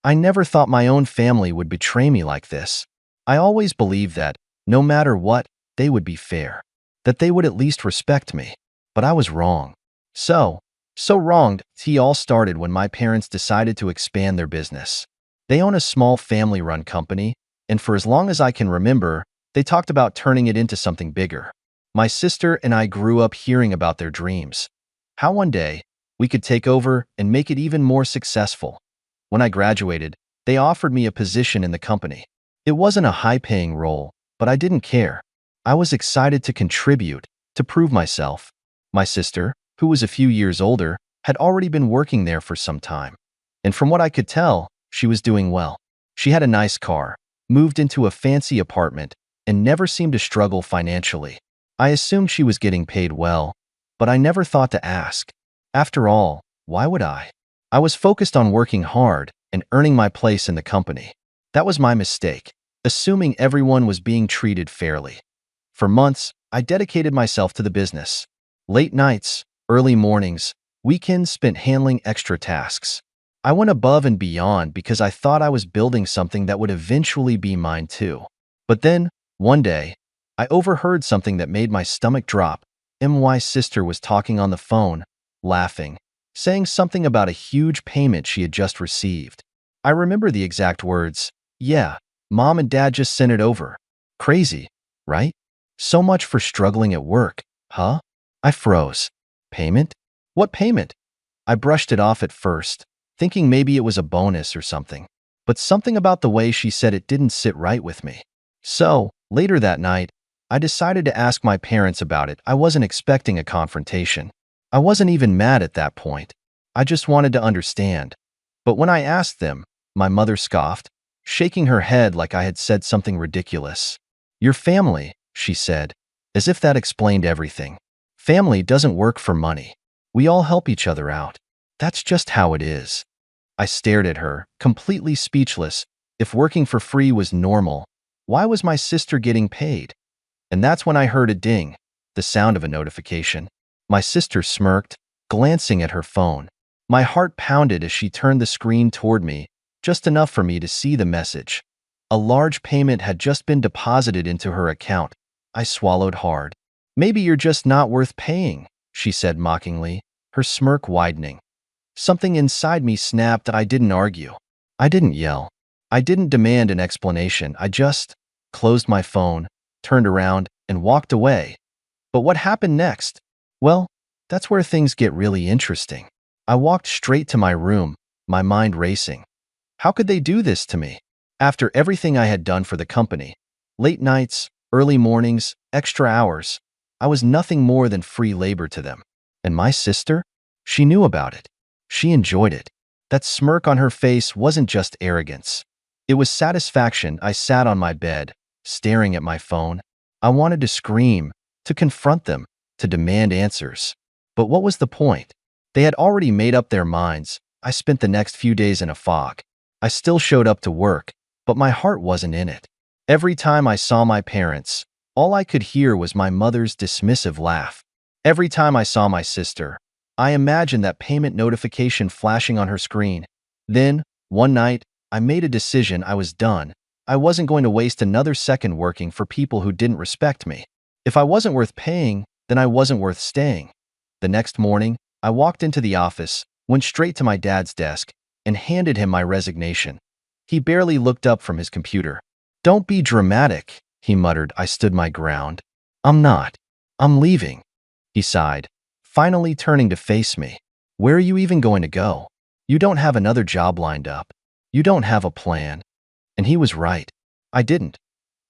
I never thought my own family would betray me like this. I always believed that, no matter what, they would be fair, that they would at least respect me. But I was wrong. So wronged. It all started when my parents decided to expand their business. They own a small family-run company, and for as long as I can remember, they talked about turning it into something bigger. My sister and I grew up hearing about their dreams. How one day, we could take over and make it even more successful. When I graduated, they offered me a position in the company. It wasn't a high-paying role, but I didn't care. I was excited to contribute, to prove myself. My sister, who was a few years older, had already been working there for some time. And from what I could tell, she was doing well. She had a nice car, moved into a fancy apartment, and never seemed to struggle financially. I assumed she was getting paid well, but I never thought to ask. After all, why would I? I was focused on working hard and earning my place in the company. That was my mistake, assuming everyone was being treated fairly. For months, I dedicated myself to the business. Late nights, early mornings, weekends spent handling extra tasks. I went above and beyond because I thought I was building something that would eventually be mine too. But then, one day, I overheard something that made my stomach drop. My sister was talking on the phone, laughing, saying something about a huge payment she had just received. I remember the exact words. "Yeah, Mom and Dad just sent it over." Crazy, right? So much for struggling at work, huh? I froze. Payment? What payment? I brushed it off at first, thinking maybe it was a bonus or something. But something about the way she said it didn't sit right with me. So, later that night, I decided to ask my parents about it. I wasn't expecting a confrontation. I wasn't even mad at that point. I just wanted to understand. But when I asked them, my mother scoffed, shaking her head like I had said something ridiculous. "Your family," she said, as if that explained everything. "Family doesn't work for money. We all help each other out. That's just how it is." I stared at her, completely speechless. If working for free was normal, why was my sister getting paid? And that's when I heard a ding, the sound of a notification. My sister smirked, glancing at her phone. My heart pounded as she turned the screen toward me, just enough for me to see the message. A large payment had just been deposited into her account. I swallowed hard. "Maybe you're just not worth paying," she said mockingly, her smirk widening. Something inside me snapped. I didn't argue. I didn't yell. I didn't demand an explanation. I just closed my phone, turned around, and walked away. But what happened next? Well, that's where things get really interesting. I walked straight to my room, my mind racing. How could they do this to me? After everything I had done for the company, late nights, early mornings, extra hours, I was nothing more than free labor to them. And my sister? She knew about it. She enjoyed it. That smirk on her face wasn't just arrogance. It was satisfaction. I sat on my bed, staring at my phone. I wanted to scream, to confront them, to demand answers. But what was the point? They had already made up their minds. I spent the next few days in a fog. I still showed up to work, but my heart wasn't in it. Every time I saw my parents, all I could hear was my mother's dismissive laugh. Every time I saw my sister, I imagined that payment notification flashing on her screen. Then, one night, I made a decision. I was done. I wasn't going to waste another second working for people who didn't respect me. If I wasn't worth paying, then I wasn't worth staying. The next morning, I walked into the office, went straight to my dad's desk, and handed him my resignation. He barely looked up from his computer. "Don't be dramatic," he muttered. I stood my ground. "I'm not. I'm leaving," he sighed, finally turning to face me. "Where are you even going to go? You don't have another job lined up. You don't have a plan." And he was right. I didn't.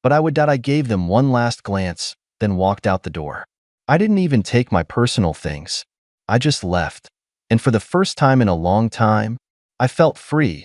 But I gave them one last glance, then walked out the door. I didn't even take my personal things. I just left. And for the first time in a long time, I felt free.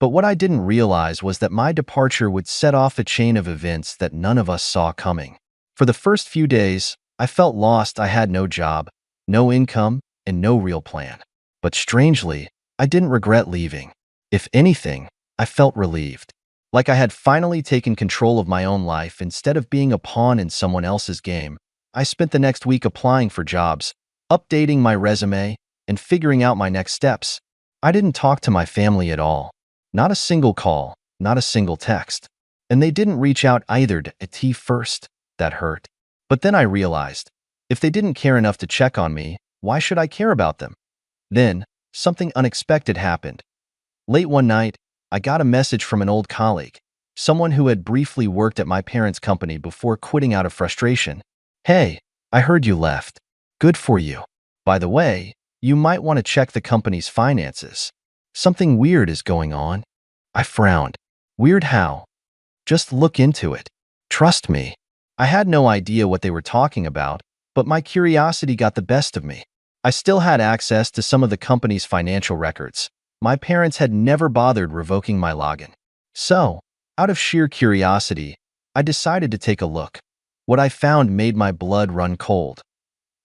But what I didn't realize was that my departure would set off a chain of events that none of us saw coming. For the first few days, I felt lost. I had no job, no income, and no real plan. But strangely, I didn't regret leaving. If anything, I felt relieved. Like I had finally taken control of my own life instead of being a pawn in someone else's game. I spent the next week applying for jobs, updating my resume, and figuring out my next steps. I didn't talk to my family at all. Not a single call, not a single text. And they didn't reach out either to IT first. That hurt. But then I realized, if they didn't care enough to check on me, why should I care about them? Then, something unexpected happened. Late one night, I got a message from an old colleague, someone who had briefly worked at my parents' company before quitting out of frustration. "Hey, I heard you left. Good for you. By the way, you might want to check the company's finances. Something weird is going on." I frowned. Weird how? Just look into it. Trust me. I had no idea what they were talking about, but my curiosity got the best of me. I still had access to some of the company's financial records. My parents had never bothered revoking my login. So, out of sheer curiosity, I decided to take a look. What I found made my blood run cold.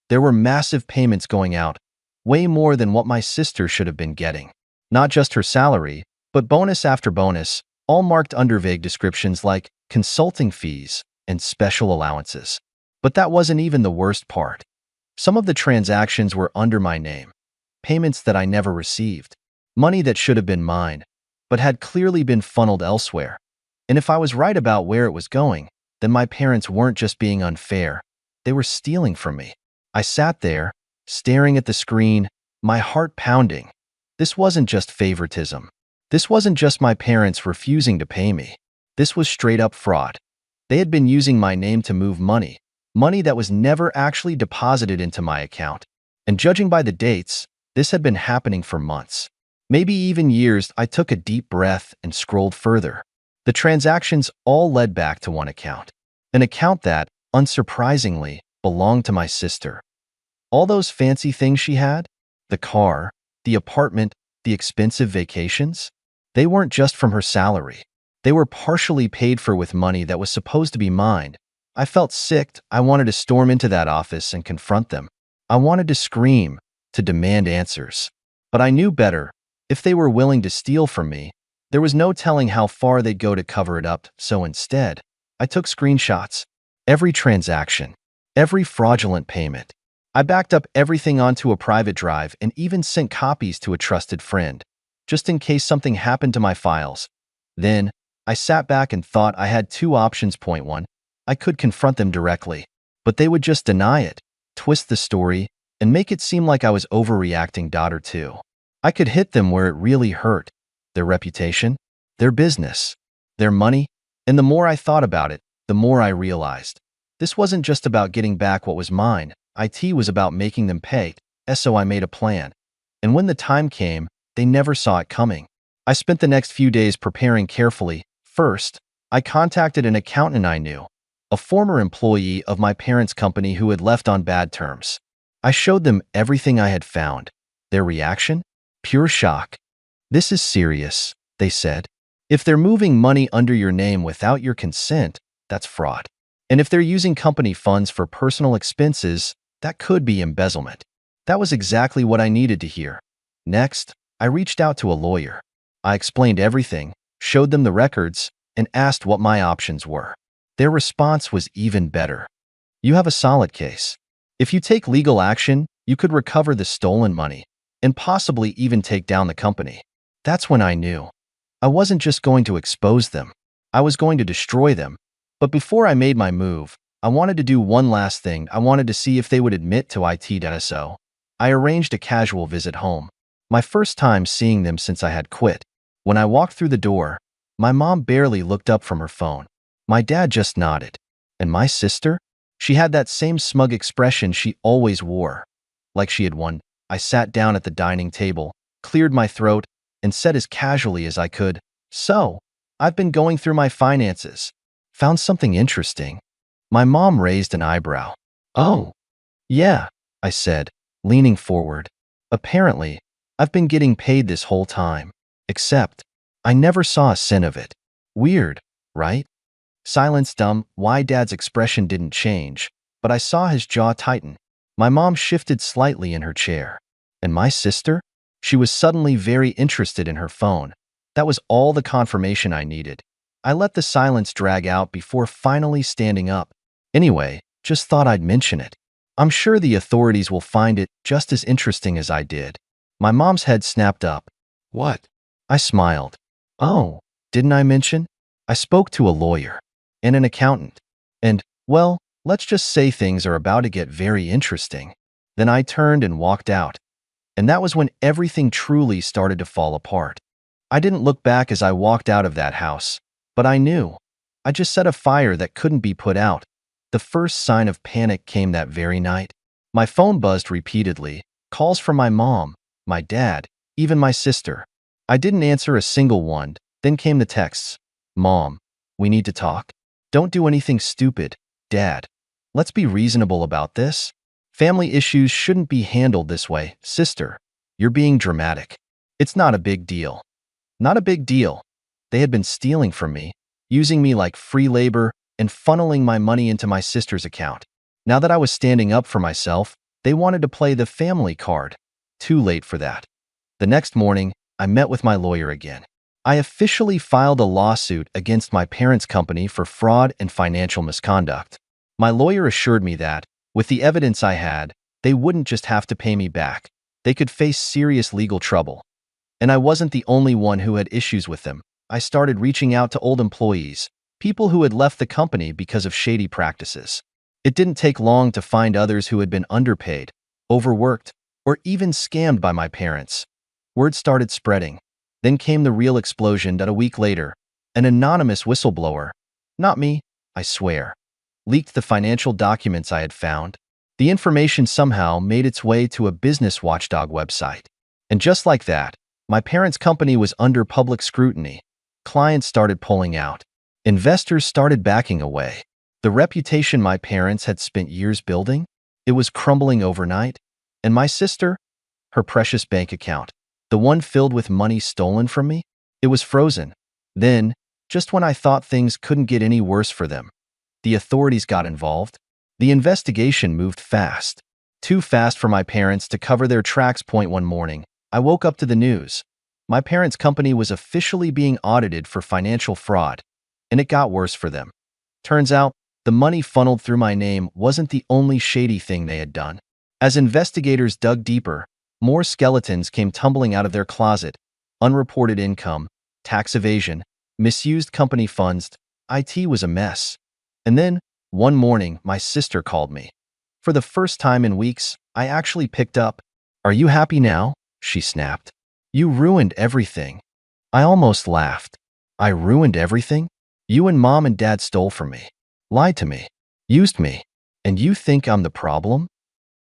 There were massive payments going out, way more than what my sister should have been getting. Not just her salary, but bonus after bonus, all marked under vague descriptions like consulting fees and special allowances. But that wasn't even the worst part. Some of the transactions were under my name, payments that I never received, money that should have been mine, but had clearly been funneled elsewhere. And if I was right about where it was going, then my parents weren't just being unfair, they were stealing from me. I sat there, staring at the screen, my heart pounding. This wasn't just favoritism. This wasn't just my parents refusing to pay me. This was straight-up fraud. They had been using my name to move money, money that was never actually deposited into my account. And judging by the dates, this had been happening for months, maybe even years. I took a deep breath and scrolled further. The transactions all led back to one account, an account that, unsurprisingly, belonged to my sister. All those fancy things she had, the car, the apartment, the expensive vacations, they weren't just from her salary. They were partially paid for with money that was supposed to be mine. I felt sick. I wanted to storm into that office and confront them. I wanted to scream, to demand answers. But I knew better. If they were willing to steal from me, there was no telling how far they'd go to cover it up. So instead, I took screenshots. Every transaction, every fraudulent payment. I backed up everything onto a private drive and even sent copies to a trusted friend, just in case something happened to my files. Then, I sat back and thought I had two options. Point one, I could confront them directly, but they would just deny it, twist the story, and make it seem like I was overreacting. Or two, I could hit them where it really hurt, their reputation, their business, their money. And the more I thought about it, the more I realized this wasn't just about getting back what was mine. It was about making them pay. So I made a plan. And when the time came, they never saw it coming. I spent the next few days preparing carefully. First, I contacted an accountant I knew, a former employee of my parents' company who had left on bad terms. I showed them everything I had found. Their reaction? Pure shock. "This is serious," they said. "If they're moving money under your name without your consent, that's fraud. And if they're using company funds for personal expenses, that could be embezzlement." That was exactly what I needed to hear. Next, I reached out to a lawyer. I explained everything, showed them the records, and asked what my options were. Their response was even better. "You have a solid case. If you take legal action, you could recover the stolen money and possibly even take down the company." That's when I knew. I wasn't just going to expose them. I was going to destroy them. But before I made my move, I wanted to do one last thing. I wanted to see if they would admit to it. So I arranged a casual visit home. My first time seeing them since I had quit. When I walked through the door, my mom barely looked up from her phone. My dad just nodded. And my sister? She had that same smug expression she always wore, like she had won. I sat down at the dining table, cleared my throat, and said as casually as I could, "So, I've been going through my finances. Found something interesting." My mom raised an eyebrow. "Oh, yeah," I said, leaning forward. "Apparently, I've been getting paid this whole time. Except, I never saw a cent of it. Weird, right?" Silence. Dumb. Why? Dad's expression didn't change, but I saw his jaw tighten. My mom shifted slightly in her chair. And my sister? She was suddenly very interested in her phone. That was all the confirmation I needed. I let the silence drag out before finally standing up. "Anyway, just thought I'd mention it. I'm sure the authorities will find it just as interesting as I did." My mom's head snapped up. "What?" I smiled. Oh, didn't I mention? I spoke to a lawyer and an accountant. And, well, let's just say things are about to get very interesting. Then I turned and walked out. And that was when everything truly started to fall apart. I didn't look back as I walked out of that house, but I knew. I just set a fire that couldn't be put out. The first sign of panic came that very night. My phone buzzed repeatedly, calls from my mom, my dad, even my sister. I didn't answer a single one. Then came the texts. Mom, we need to talk. Don't do anything stupid. Dad, let's be reasonable about this. Family issues shouldn't be handled this way. Sister, you're being dramatic. It's not a big deal. Not a big deal. They had been stealing from me, using me like free labor, and funneling my money into my sister's account. Now that I was standing up for myself, they wanted to play the family card. Too late for that. The next morning, I met with my lawyer again. I officially filed a lawsuit against my parents' company for fraud and financial misconduct. My lawyer assured me that, with the evidence I had, they wouldn't just have to pay me back. They could face serious legal trouble. And I wasn't the only one who had issues with them. I started reaching out to old employees, people who had left the company because of shady practices. It didn't take long to find others who had been underpaid, overworked, or even scammed by my parents. Word started spreading. Then came the real explosion that a week later, an anonymous whistleblower, not me, I swear, leaked the financial documents I had found. The information somehow made its way to a business watchdog website. And just like that, my parents' company was under public scrutiny. Clients started pulling out. Investors started backing away. The reputation my parents had spent years building, it was crumbling overnight. And my sister, her precious bank account, the one filled with money stolen from me, it was frozen. Then, just when I thought things couldn't get any worse for them, the authorities got involved. The investigation moved fast. Too fast for my parents to cover their tracks. One morning, I woke up to the news. My parents' company was officially being audited for financial fraud, and it got worse for them. Turns out, the money funneled through my name wasn't the only shady thing they had done. As investigators dug deeper, more skeletons came tumbling out of their closet. Unreported income, tax evasion, misused company funds. IT was a mess. And then, one morning, my sister called me. For the first time in weeks, I actually picked up. "Are you happy now?" she snapped. "You ruined everything." I almost laughed. "I ruined everything? You and Mom and Dad stole from me, lied to me, used me, and you think I'm the problem?"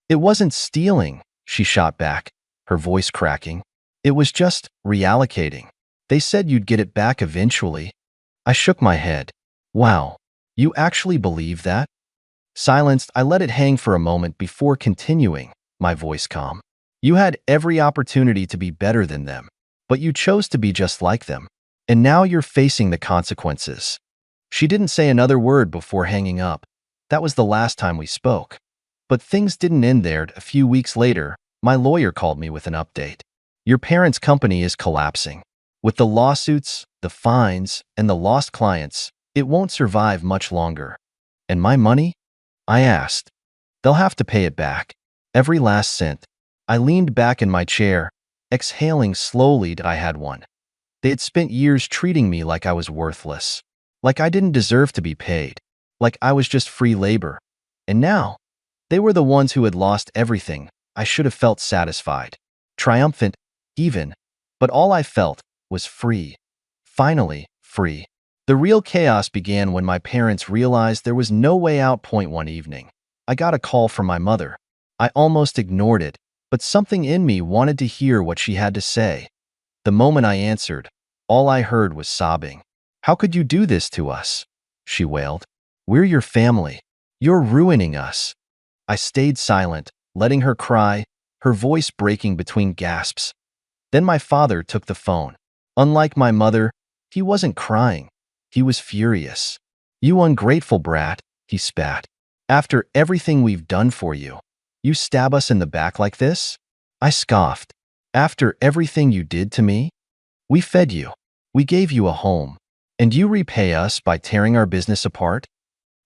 "It wasn't stealing," she shot back, her voice cracking. "It was just reallocating. They said you'd get it back eventually." I shook my head. "Wow, you actually believe that?" Silenced, I let it hang for a moment before continuing, my voice calm. "You had every opportunity to be better than them, but you chose to be just like them. And now you're facing the consequences." She didn't say another word before hanging up. That was the last time we spoke. But things didn't end there. A few weeks later, my lawyer called me with an update. "Your parents' company is collapsing. With the lawsuits, the fines, and the lost clients, it won't survive much longer." "And my money?" I asked. "They'll have to pay it back. Every last cent." I leaned back in my chair, exhaling slowly that I had won. They had spent years treating me like I was worthless, like I didn't deserve to be paid, like I was just free labor. And now, they were the ones who had lost everything. I should have felt satisfied, triumphant, even, but all I felt was free. Finally, free. The real chaos began when my parents realized there was no way out. One evening, I got a call from my mother. I almost ignored it, but something in me wanted to hear what she had to say. The moment I answered, all I heard was sobbing. "How could you do this to us?" she wailed. "We're your family. You're ruining us." I stayed silent, letting her cry, her voice breaking between gasps. Then my father took the phone. Unlike my mother, he wasn't crying. He was furious. "You ungrateful brat," he spat. "After everything we've done for you, you stab us in the back like this?" I scoffed. "After everything you did to me? We fed you. We gave you a home. And you repay us by tearing our business apart?"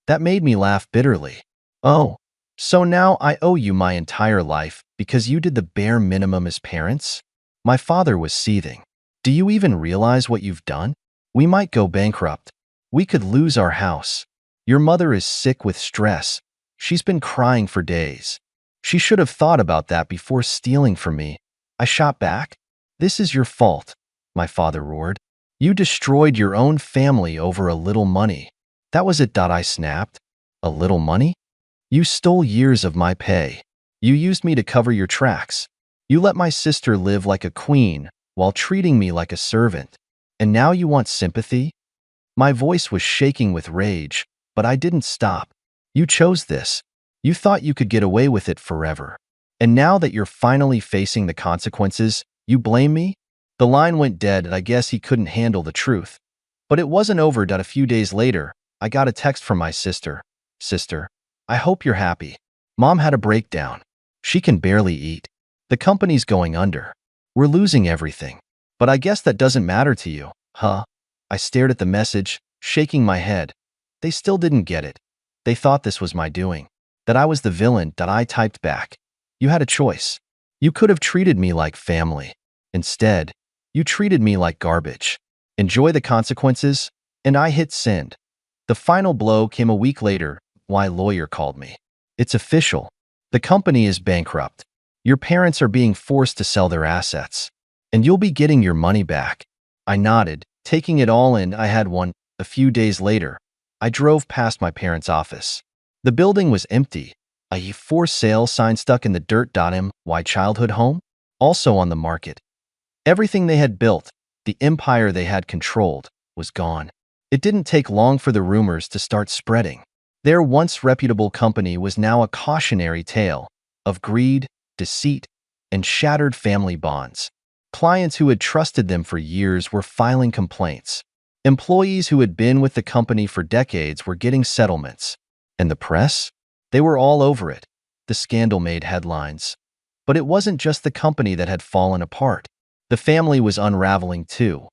That made me laugh bitterly. "Oh, so now I owe you my entire life because you did the bare minimum as parents?" My father was seething. Do you even realize what you've done? We might go bankrupt. We could lose our house. Your mother is sick with stress. She's been crying for days. She should have thought about that before stealing from me. I shot back. This is your fault, my father roared. You destroyed your own family over a little money. That was it. I snapped. A little money? You stole years of my pay. You used me to cover your tracks. You let my sister live like a queen while treating me like a servant. And now you want sympathy? My voice was shaking with rage, but I didn't stop. You chose this. You thought you could get away with it forever. And now that you're finally facing the consequences, you blame me? The line went dead and I guess he couldn't handle the truth. But it wasn't over. A few days later, I got a text from my sister. Sister, I hope you're happy. Mom had a breakdown. She can barely eat. The company's going under. We're losing everything. But I guess that doesn't matter to you, huh? I stared at the message, shaking my head. They still didn't get it. They thought this was my doing, that I was the villain. I typed back. You had a choice. You could have treated me like family. Instead, you treated me like garbage. Enjoy the consequences. And I hit send. The final blow came a week later. My lawyer called me. It's official. The company is bankrupt. Your parents are being forced to sell their assets. And you'll be getting your money back. I nodded, taking it all in. I had one. A few days later, I drove past my parents' office. The building was empty. A for sale sign stuck in the dirt. My childhood home? Also on the market. Everything they had built, the empire they had controlled, was gone. It didn't take long for the rumors to start spreading. Their once reputable company was now a cautionary tale of greed, deceit, and shattered family bonds. Clients who had trusted them for years were filing complaints. Employees who had been with the company for decades were getting settlements. And the press? They were all over it. The scandal made headlines. But it wasn't just the company that had fallen apart. The family was unraveling too.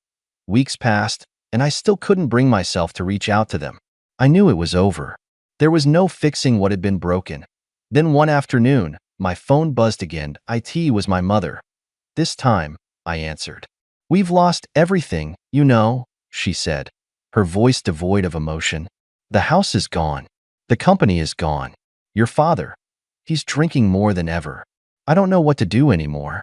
Weeks passed, and I still couldn't bring myself to reach out to them. I knew it was over. There was no fixing what had been broken. Then one afternoon, my phone buzzed again. It was my mother. This time, I answered. We've lost everything, you know, she said, her voice devoid of emotion. The house is gone. The company is gone. Your father, he's drinking more than ever. I don't know what to do anymore.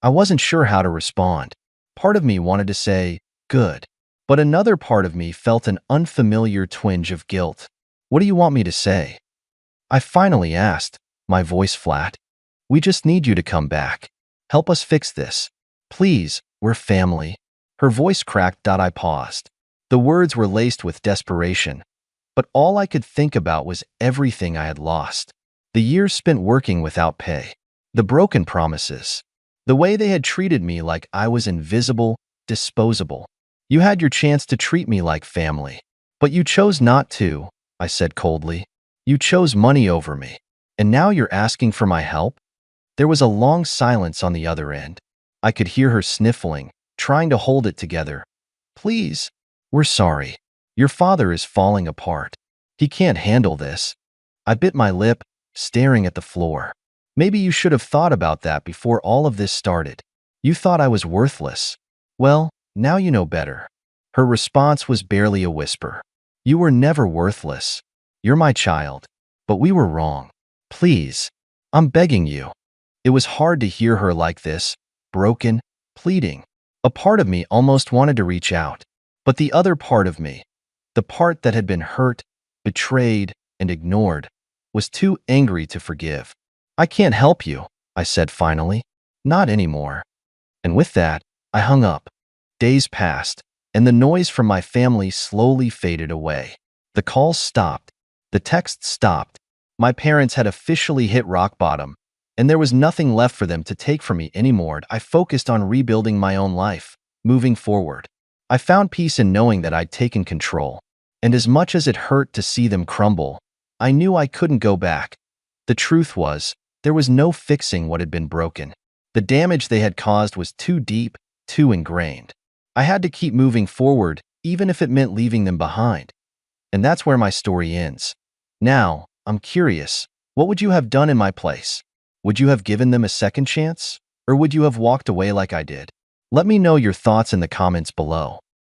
I wasn't sure how to respond. Part of me wanted to say, good. But another part of me felt an unfamiliar twinge of guilt. What do you want me to say? I finally asked, my voice flat. We just need you to come back. Help us fix this. Please, we're family. Her voice cracked. I paused. The words were laced with desperation. But all I could think about was everything I had lost. The years spent working without pay. The broken promises. The way they had treated me like I was invisible, disposable. You had your chance to treat me like family. But you chose not to, I said coldly. You chose money over me. And now you're asking for my help? There was a long silence on the other end. I could hear her sniffling, trying to hold it together. Please, we're sorry. Your father is falling apart. He can't handle this. I bit my lip, staring at the floor. Maybe you should have thought about that before all of this started. You thought I was worthless. Well, now you know better. Her response was barely a whisper. You were never worthless. You're my child. But we were wrong. Please, I'm begging you. It was hard to hear her like this, broken, pleading. A part of me almost wanted to reach out. But the other part of me, the part that had been hurt, betrayed, and ignored, was too angry to forgive. I can't help you, I said finally. Not anymore. And with that, I hung up. Days passed, and the noise from my family slowly faded away. The calls stopped. The texts stopped. My parents had officially hit rock bottom, and there was nothing left for them to take from me anymore. I focused on rebuilding my own life, moving forward. I found peace in knowing that I'd taken control. And as much as it hurt to see them crumble, I knew I couldn't go back. The truth was, there was no fixing what had been broken. The damage they had caused was too deep, too ingrained. I had to keep moving forward, even if it meant leaving them behind. And that's where my story ends. Now, I'm curious, what would you have done in my place? Would you have given them a second chance? Or would you have walked away like I did? Let me know your thoughts in the comments below.